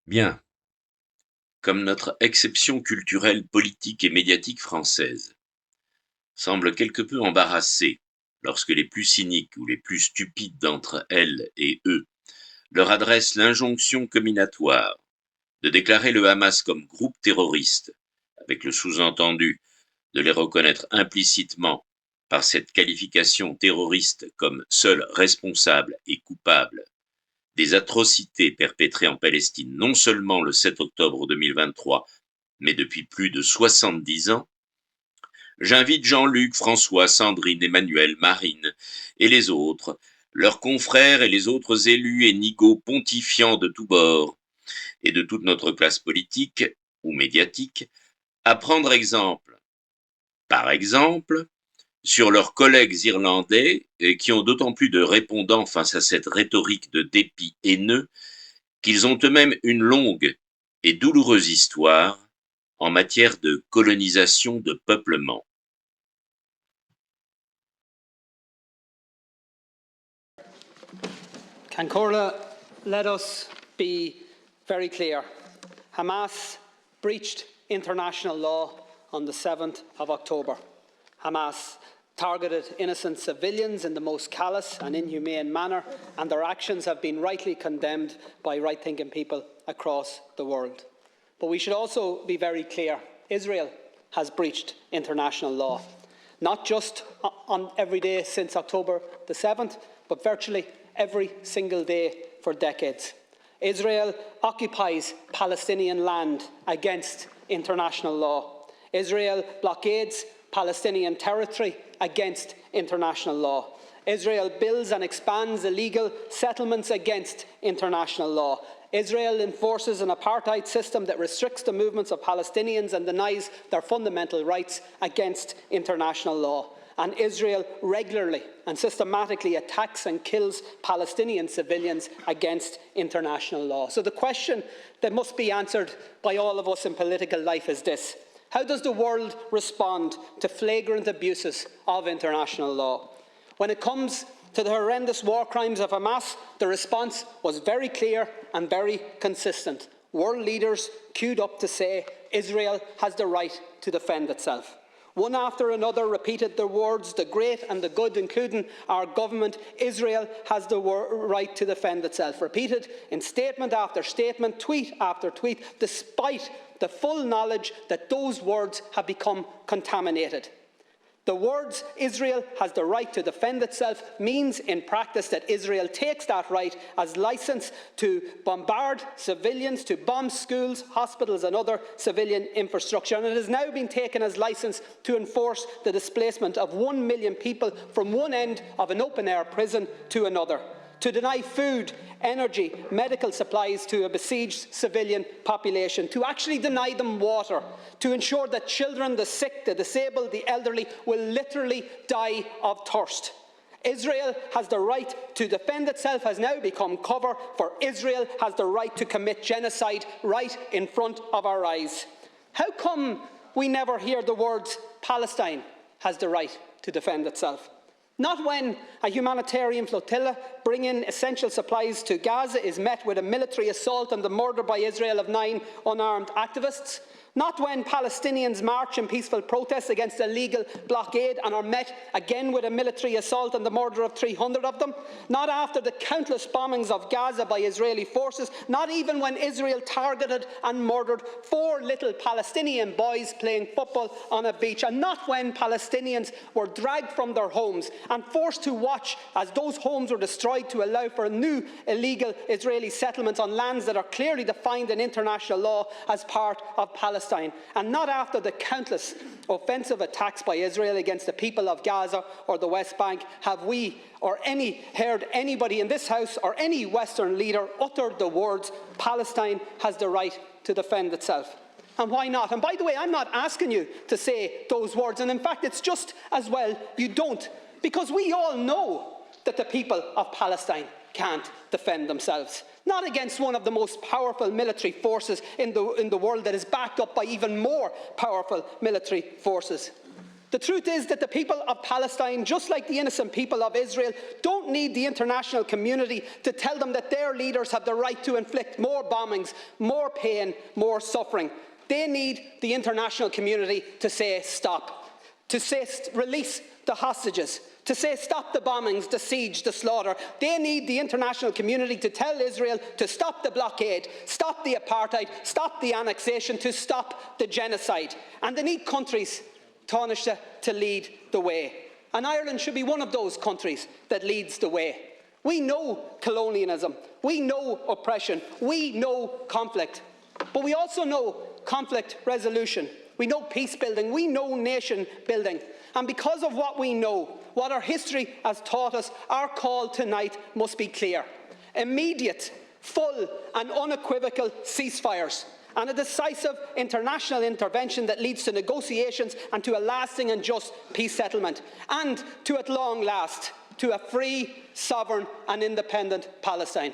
Bien, comme notre exception culturelle, politique et médiatique française semble quelque peu embarrassée lorsque les plus cyniques ou les plus stupides d'entre elles et eux leur adressent l'injonction comminatoire de déclarer le Hamas comme groupe terroriste, avec le sous-entendu de les reconnaître implicitement par cette qualification terroriste comme seul responsable et coupable des atrocités perpétrées en Palestine non seulement le 7 octobre 2023, mais depuis plus de 70 ans, j'invite Jean-Luc, François, Sandrine, Emmanuel, Marine et les autres, leurs confrères et les autres élus et nigauds pontifiants de tous bords et de toute notre classe politique ou médiatique, à prendre exemple, par exemple, sur leurs collègues irlandais qui ont d'autant plus de répondants face à cette rhétorique de dépit haineux qu'ils ont eux-mêmes une longue et douloureuse histoire en matière de colonisation de peuplement. Cancora, let us be very clear. Hamas breached international law on the 7th of October. Hamas targeted innocent civilians in the most callous and inhumane manner, and their actions have been rightly condemned by right-thinking people across the world. But we should also be very clear. Israel has breached international law, not just on every day since October the 7th, but virtually every single day for decades. Israel occupies Palestinian land against international law. Israel blockades Palestinian territory against international law. Israel builds and expands illegal settlements against international law. Israel enforces an apartheid system that restricts the movements of Palestinians and denies their fundamental rights against international law. And Israel regularly and systematically attacks and kills Palestinian civilians against international law. So the question that must be answered by all of us in political life is this: how does the world respond to flagrant abuses of international law? When it comes to the horrendous war crimes of Hamas, the response was very clear and very consistent. World leaders queued up to say Israel has the right to defend itself. One after another repeated the words, the great and the good, including our government: Israel has the right to defend itself. Repeated in statement after statement, tweet after tweet, despite the full knowledge that those words have become contaminated. The words "Israel has the right to defend itself" means in practice that Israel takes that right as licence to bombard civilians, to bomb schools, hospitals and other civilian infrastructure. And it has now been taken as licence to enforce the displacement of 1 million people from one end of an open-air prison to another, to deny food, energy, medical supplies to a besieged civilian population, to actually deny them water, to ensure that children, the sick, the disabled, the elderly will literally die of thirst. Israel has the right to defend itself has now become cover for Israel has the right to commit genocide right in front of our eyes. How come we never hear the words "Palestine has the right to defend itself"? Not when a humanitarian flotilla bringing essential supplies to Gaza is met with a military assault and the murder by Israel of 9 unarmed activists. Not when Palestinians march in peaceful protest against a legal blockade and are met again with a military assault and the murder of 300 of them. Not after the countless bombings of Gaza by Israeli forces. Not even when Israel targeted and murdered 4 little Palestinian boys playing football on a beach. And not when Palestinians were dragged from their homes and forced to watch as those homes were destroyed to allow for new illegal Israeli settlements on lands that are clearly defined in international law as part of Palestine. And not after the countless offensive attacks by Israel against the people of Gaza or the West Bank have we or heard anybody in this House or any Western leader utter the words "Palestine has the right to defend itself." And why not? And by the way, I'm not asking you to say those words, and in fact it's just as well you don't, because we all know that the people of Palestine can't defend themselves. Not against one of the most powerful military forces in the world that is backed up by even more powerful military forces. The truth is that the people of Palestine, just like the innocent people of Israel, don't need the international community to tell them that their leaders have the right to inflict more bombings, more pain, more suffering. They need the international community to say stop, to say release the hostages, to say stop the bombings, the siege, the slaughter. They need the international community to tell Israel to stop the blockade, stop the apartheid, stop the annexation, to stop the genocide. And they need countries, Taoiseach, to lead the way. And Ireland should be one of those countries that leads the way. We know colonialism, we know oppression, we know conflict, but we also know conflict resolution. We know peace building, we know nation building. And because of what we know, what our history has taught us, our call tonight must be clear. Immediate, full and unequivocal ceasefires, and a decisive international intervention that leads to negotiations and to a lasting and just peace settlement, and to, at long last, to a free, sovereign and independent Palestine.